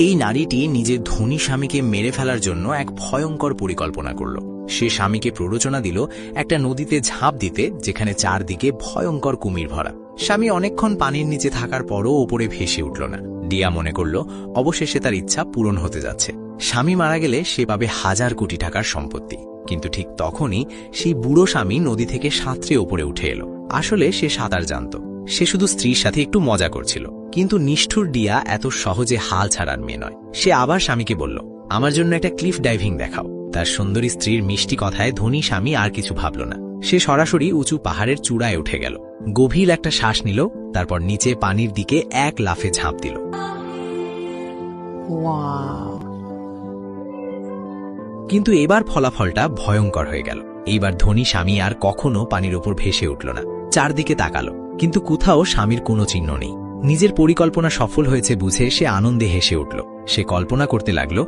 এই নারীটি নিজের ধনী স্বামীকে মেরে ফেলার জন্য এক ভয়ঙ্কর পরিকল্পনা করল। সে স্বামীকে প্ররোচনা দিল একটা নদীতে ঝাঁপ দিতে, যেখানে চারদিকে ভয়ঙ্কর কুমির ভরা। স্বামী অনেকক্ষণ পানির নিচে থাকার পরও ওপরে ভেসে উঠল না। ডিয়া মনে করল অবশেষে তার ইচ্ছা পূরণ হতে যাচ্ছে। স্বামী মারা গেলে সে পাবে 1000 কোটি টাকার সম্পত্তি। কিন্তু ঠিক তখনই সেই বুড়ো স্বামী নদী থেকে সাঁতরে ওপরে উঠে এলো। আসলে সে সাঁতার জানত, সে শুধু স্ত্রীর সাথে একটু মজা করছিল। কিন্তু নিষ্ঠুর ডিয়া এত সহজে হাল ছাড়ার মেয়ে নয়। সে আবার স্বামীকে বলল, আমার জন্য একটা ক্লিফ ডাইভিং দেখাও। তার সুন্দরী স্ত্রীর মিষ্টি কথায় ধনী স্বামী আর কিছু ভাবল না। সে সরাসরি উঁচু পাহাড়ের চূড়ায় উঠে গেল। গভীর একটা শ্বাস নিল, তারপর নিচে পানির দিকে এক লাফে ঝাঁপ দিল। কিন্তু এবার ফলাফলটা ভয়ঙ্কর হয়ে গেল। এইবার ধনী স্বামী আর কখনো পানির ওপর ভেসে উঠল না। চারদিকে তাকালো, কিন্তু কোথাও স্বামীর কোনো চিহ্ন নেই। নিজের পরিকল্পনা সফল হয়েছে বুঝে সে আনন্দে হেসে উঠল। সে কল্পনা করতে লাগল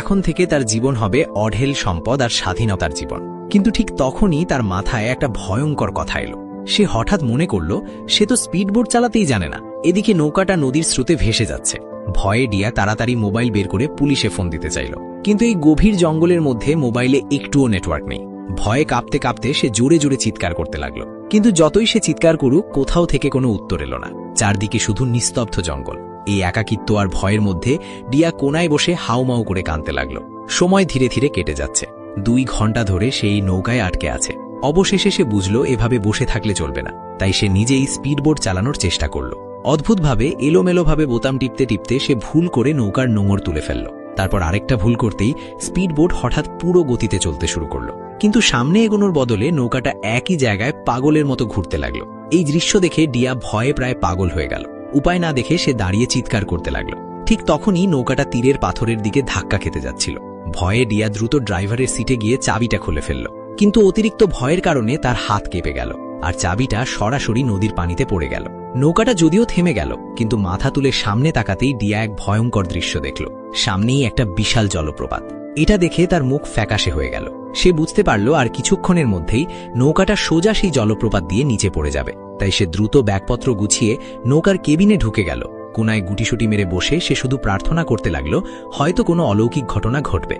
এখন থেকে তার জীবন হবে অঢেল সম্পদ আর স্বাধীনতার জীবন। কিন্তু ঠিক তখনই তার মাথায় একটা ভয়ঙ্কর কথা এলো। সে হঠাৎ মনে করল সে তো স্পিডবোট চালাতেই জানে না। এদিকে নৌকাটা নদীর স্রোতে ভেসে যাচ্ছে। ভয়ে ডিয়া তাড়াতাড়ি মোবাইল বের করে পুলিশে ফোন দিতে চাইল। কিন্তু এই গভীর জঙ্গলের মধ্যে মোবাইলে একটুও নেটওয়ার্ক নেই। ভয়ে কাঁপতে কাঁপতে সে জোরে জোরে চিৎকার করতে লাগলো। কিন্তু যতই সে চিৎকার করুক, কোথাও থেকে কোনো উত্তর এলো না। চারদিকে শুধু নিস্তব্ধ জঙ্গল। এই একাকিত্ব আর ভয়ের মধ্যে ডিয়া কোনায় বসে হাউমাউ করে কাঁদতে লাগলো। সময় ধীরে ধীরে কেটে যাচ্ছে। 2 ঘন্টা ধরে সেই নৌকায় আটকে আছে। অবশেষে সে বুঝল এভাবে বসে থাকলে চলবে না। তাই সে নিজেই স্পিডবোট চালানোর চেষ্টা করল। অদ্ভুতভাবে এলোমেলোভাবে বোতাম টিপতে টিপতে সে ভুল করে নৌকার নোঙর তুলে ফেলল। তারপর আরেকটা ভুল করতেই স্পিডবোট হঠাৎ পুরো গতিতে চলতে শুরু করল। কিন্তু সামনে এগোনোর বদলে নৌকাটা একই জায়গায় পাগলের মতো ঘুরতে লাগলো। এই দৃশ্য দেখে ডিয়া ভয়ে প্রায় পাগল হয়ে গেল। উপায় না দেখে সে দাঁড়িয়ে চিৎকার করতে লাগলো। ঠিক তখনই নৌকাটা তীরের পাথরের দিকে ধাক্কা খেতে যাচ্ছিল। ভয়ে ডিয়া দ্রুত ড্রাইভারের সিটে গিয়ে চাবিটা খুলে ফেলল। কিন্তু অতিরিক্ত ভয়ের কারণে তার হাত কেঁপে গেল, আর চাবিটা সরাসরি নদীর পানিতে পড়ে গেল। নৌকাটা যদিও থেমে গেল, কিন্তু মাথা তুলে সামনে তাকাতেই ডিয়া এক ভয়ঙ্কর দৃশ্য দেখল। সামনেই একটা বিশাল জলপ্রপাত। এটা দেখে তার মুখ ফ্যাকাশে হয়ে গেল। সে বুঝতে পারল আর কিছুক্ষণের মধ্যেই নৌকাটা সোজা সেই জলপ্রপাত দিয়ে নিচে পড়ে যাবে। তাই সে দ্রুত ব্যাগপত্র গুছিয়ে নৌকার কেবিনে ঢুকে গেল। কোনায় গুটিসুটি মেরে বসে সে শুধু প্রার্থনা করতে লাগল, হয়তো কোনো অলৌকিক ঘটনা ঘটবে।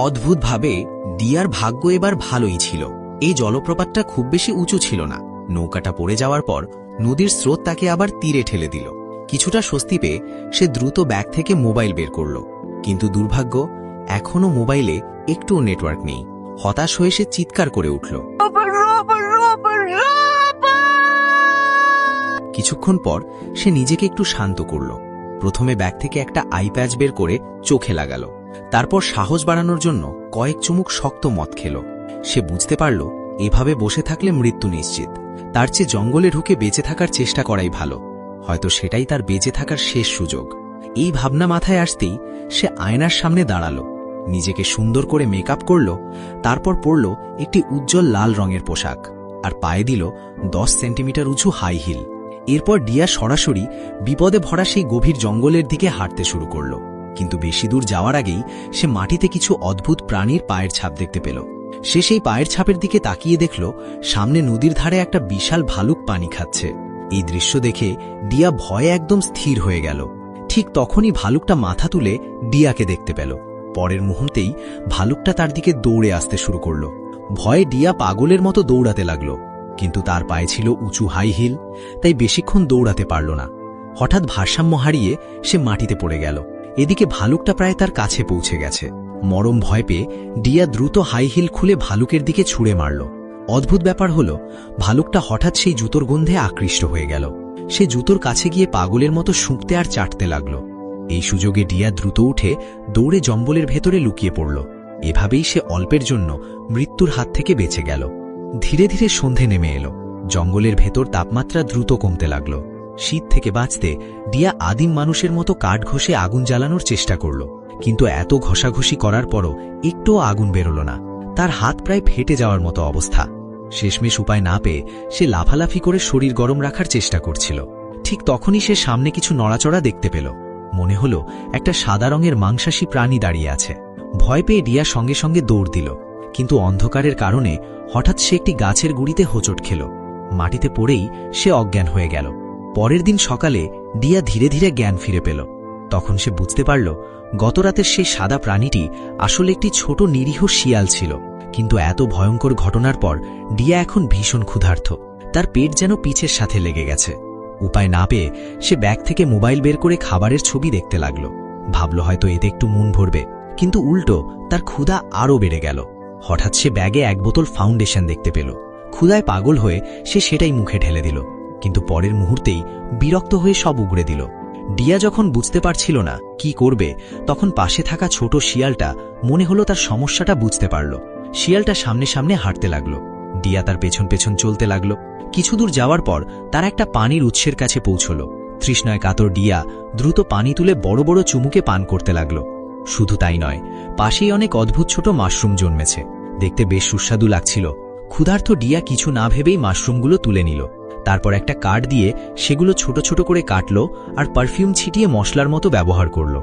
অদ্ভুতভাবে ডিয়ার ভাগ্য এবার ভালোই ছিল। এই জলপ্রপাতটা খুব বেশি উঁচু ছিল না। নৌকাটা পড়ে যাওয়ার পর নদীর স্রোত তাকে আবার তীরে ঠেলে দিল। কিছুটা স্বস্তি পেয়ে সে দ্রুত ব্যাগ থেকে মোবাইল বের করল। কিন্তু দুর্ভাগ্য, এখনো মোবাইলে একটুও নেটওয়ার্ক নেই। হতাশ হয়ে সে চিৎকার করে উঠল। কিছুক্ষণ পর সে নিজেকে একটু শান্ত করল। প্রথমে ব্যাগ থেকে একটা আই প্যাচ বের করে চোখে লাগালো। তারপর সাহস বাড়ানোর জন্য কয়েক চুমুক শক্ত মদ খেল। সে বুঝতে পারল এভাবে বসে থাকলে মৃত্যু নিশ্চিত। তার চেয়ে জঙ্গলে ঢুকে বেঁচে থাকার চেষ্টা করাই ভালো। হয়তো সেটাই তার বেঁচে থাকার শেষ সুযোগ। এই ভাবনা মাথায় আসতেই সে আয়নার সামনে দাঁড়ালো, নিজেকে সুন্দর করে মেকআপ করল। তারপর পরল একটি উজ্জ্বল লাল রঙের পোশাক আর পায়ে দিল 10 সেন্টিমিটার উঁচু হাই হিল। এরপর ডিয়া সরাসরি বিপদে ভরা সেই গভীর জঙ্গলের দিকে হাঁটতে শুরু করল। কিন্তু বেশি দূর যাওয়ার আগেই সে মাটিতে কিছু অদ্ভুত প্রাণীর পায়ের ছাপ দেখতে পেল। সে সেই পায়ের ছাপের দিকে তাকিয়ে দেখল সামনে নদীর ধারে একটা বিশাল ভালুক পানি খাচ্ছে। এই দৃশ্য দেখে ডিয়া ভয়ে একদম স্থির হয়ে গেল। ঠিক তখনই ভালুকটা মাথা তুলে ডিয়াকে দেখতে পেল। পরের মুহূর্তেই ভালুকটা তার দিকে দৌড়ে আসতে শুরু করল। ভয়ে ডিয়া পাগলের মতো দৌড়াতে লাগল। কিন্তু তার পায়ে ছিল উঁচু হাই হিল, তাই বেশিক্ষণ দৌড়াতে পারল না। হঠাৎ ভারসাম্য হারিয়ে সে মাটিতে পড়ে গেল। এদিকে ভালুকটা প্রায় তার কাছে পৌঁছে গেছে। মরম ভয় পেয়ে ডিয়া দ্রুত হাই হিল খুলে ভালুকের দিকে ছুঁড়ে মারল। অদ্ভুত ব্যাপার হলো, ভালুকটা হঠাৎ সেই জুতোর গন্ধে আকৃষ্ট হয়ে গেল। সে জুতোর কাছে গিয়ে পাগলের মতো শুঁকতে আর চাটতে লাগল। এই সুযোগে ডিয়া দ্রুত উঠে দৌড়ে জঙ্গলের ভেতরে লুকিয়ে পড়ল। এভাবেই সে অল্পের জন্য মৃত্যুর হাত থেকে বেঁচে গেল। ধীরে ধীরে সন্ধে নেমে এলো। জঙ্গলের ভেতর তাপমাত্রা দ্রুত কমতে লাগল। শীত থেকে বাঁচতে ডিয়া আদিম মানুষের মতো কাঠ ঘষে আগুন জ্বালানোর চেষ্টা করল। কিন্তু এত ঘষাঘষি করার পরও একটুও আগুন বেরোল না। তার হাত প্রায় ফেটে যাওয়ার মতো অবস্থা। শেষমেশ উপায় না পেয়ে সে লাফালাফি করে শরীর গরম রাখার চেষ্টা করছিল। ঠিক তখনই সে সামনে কিছু নড়াচড়া দেখতে পেল। মনে হলো একটা সাদা রঙের মাংসাশী প্রাণী দাঁড়িয়ে আছে। ভয় পেয়ে ডিয়া সঙ্গে সঙ্গে দৌড় দিল। কিন্তু অন্ধকারের কারণে হঠাৎ সে একটি গাছের গুড়িতে হোঁচট খেল। মাটিতে পড়েই সে অজ্ঞান হয়ে গেল। পরের দিন সকালে ডিয়া ধীরে ধীরে জ্ঞান ফিরে পেল। তখন সে বুঝতে পারল গতরাতের সেই সাদা প্রাণীটি আসলে একটি ছোট নিরীহ শিয়াল ছিল। কিন্তু এত ভয়ঙ্কর ঘটনার পর ডিয়া এখন ভীষণ ক্ষুধার্ত। তার পেট যেন পিছের সাথে লেগে গেছে। উপায় না পেয়ে সে ব্যাগ থেকে মোবাইল বের করে খাবারের ছবি দেখতে লাগল। ভাবল হয়তো এতে একটু মন ভরবে, কিন্তু উল্টো তার ক্ষুধা আরও বেড়ে গেল। হঠাৎ সে ব্যাগে 1 বোতল ফাউন্ডেশন দেখতে পেল। ক্ষুধায় পাগল হয়ে সে সেটাই মুখে ঢেলে দিল, কিন্তু পরের মুহূর্তেই বিরক্ত হয়ে সব উগড়ে দিল। ডিয়া যখন বুঝতে পারছিল না কি করবে, তখন পাশে থাকা ছোট শিয়ালটা মনে হলো তার সমস্যাটা বুঝতে পারল। শিয়ালটা সামনে সামনে হাঁটতে লাগলো। ডিয়া তার পেছন পেছন চলতে লাগলো। কিছু দূর যাওয়ার পর তারা একটা পানির উৎসের কাছে পৌঁছল। তৃষ্ণায় কাতর ডিয়া দ্রুত পানি তুলে বড় বড় চুমুকে পান করতে লাগল। শুধু তাই নয়, পাশেই অনেক অদ্ভুত ছোট মাশরুম জন্মেছে। দেখতে বেশ সুস্বাদু লাগছিল। ক্ষুধার্ত ডিয়া কিছু না ভেবেই মাশরুমগুলো তুলে নিল। তারপর একটা কাঠ দিয়ে সেগুলো ছোট ছোট করে কাটল আর পারফিউম ছিটিয়ে মশলার মতো ব্যবহার করল।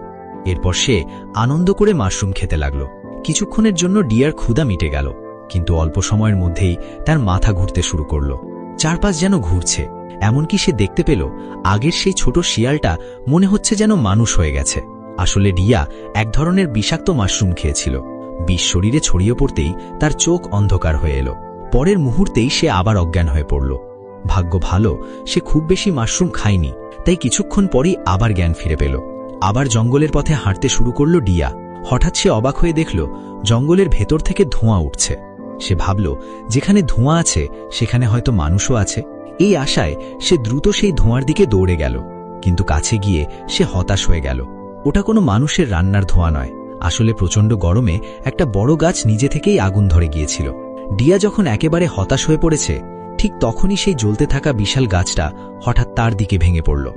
এরপর সে আনন্দ করে মাশরুম খেতে লাগল। কিছুক্ষণের জন্য ডিয়ার ক্ষুধা মিটে গেল, কিন্তু অল্প সময়ের মধ্যেই তার মাথা ঘুরতে শুরু করল। চারপাশ যেন ঘুরছে। এমনকি সে দেখতে পেল আগের সেই ছোট শিয়ালটা মনে হচ্ছে যেন মানুষ হয়ে গেছে। আসলে ডিয়া এক ধরনের বিষাক্ত মাশরুম খেয়েছিল। বিষ শরীরে ছড়িয়ে পড়তেই তার চোখ অন্ধকার হয়ে এলো। পরের মুহূর্তেই সে আবার অজ্ঞান হয়ে পড়ল। ভাগ্য ভালো, সে খুব বেশি মাশরুম খায়নি, তাই কিছুক্ষণ পরই আবার জ্ঞান ফিরে পেল। আবার জঙ্গলের পথে হাঁটতে শুরু করল ডিয়া। হঠাৎ সে অবাক হয়ে দেখল জঙ্গলের ভেতর থেকে ধোঁয়া উঠছে। সে ভাবল যেখানে ধোঁয়া আছে সেখানে হয়তো মানুষও আছে। এই আশায় সে দ্রুত সেই ধোঁয়ার দিকে দৌড়ে গেল, কিন্তু কাছে গিয়ে সে হতাশ হয়ে গেল। ওটা কোনো মানুষের রান্নার ধোঁয়া নয়, আসলে প্রচণ্ড গরমে একটা বড় গাছ নিজে থেকেই আগুন ধরে গিয়েছিল। ডিয়া যখন একেবারে হতাশ হয়ে পড়েছে, ঠিক তখনই সেই জ্বলতে থাকা বিশাল গাছটা হঠাৎ তার দিকে ভেঙে পড়ল।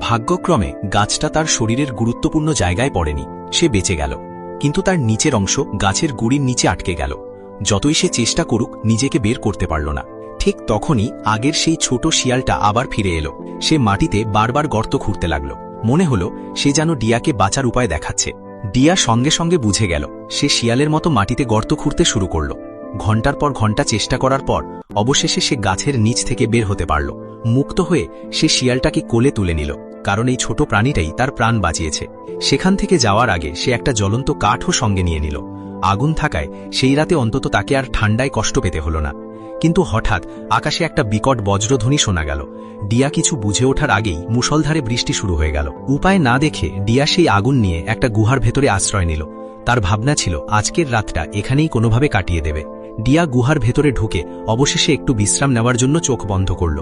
ভাগ্যক্রমে গাছটা তার শরীরের গুরুত্বপূর্ণ জায়গায় পড়েনি। সে বেঁচে গেল, কিন্তু তার নিচের অংশ গাছের গুড়ির নিচে আটকে গেল। যতই সে চেষ্টা করুক নিজেকে বের করতে পারল না। ঠিক তখনই আগের সেই ছোট শিয়ালটা আবার ফিরে এলো। সে মাটিতে বারবার গর্ত খুঁড়তে লাগল। মনে হলো সে যেন ডিয়াকে বাঁচার উপায় দেখাচ্ছে। ডিয়া সঙ্গে সঙ্গে বুঝে গেল। সে শিয়ালের মতো মাটিতে গর্ত খুঁড়তে শুরু করল। ঘন্টার পর ঘন্টা চেষ্টা করার পর অবশেষে সে গাছের নিচ থেকে বের হতে পারল। মুক্ত হয়ে সে শিয়ালটাকে কোলে তুলে নিল, কারণ এই ছোট প্রাণীটাই তার প্রাণ বাঁচিয়েছে। সেখান থেকে যাওয়ার আগে সে একটা জ্বলন্ত কাঠও সঙ্গে নিয়ে নিল। আগুন থাকায় সেই রাতে অন্তত তাকে আর ঠান্ডায় কষ্ট পেতে হল না। কিন্তু হঠাৎ আকাশে একটা বিকট বজ্রধ্বনি শোনা গেল। ডিয়া কিছু বুঝে ওঠার আগেই মুষলধারে বৃষ্টি শুরু হয়ে গেল। উপায় না দেখে ডিয়া সেই আগুন নিয়ে একটা গুহার ভেতরে আশ্রয় নিল। তার ভাবনা ছিল আজকের রাতটা এখানেই কোনোভাবে কাটিয়ে দেবে। ডিয়া গুহার ভেতরে ঢুকে অবশেষে একটু বিশ্রাম নেওয়ার জন্য চোখ বন্ধ করল।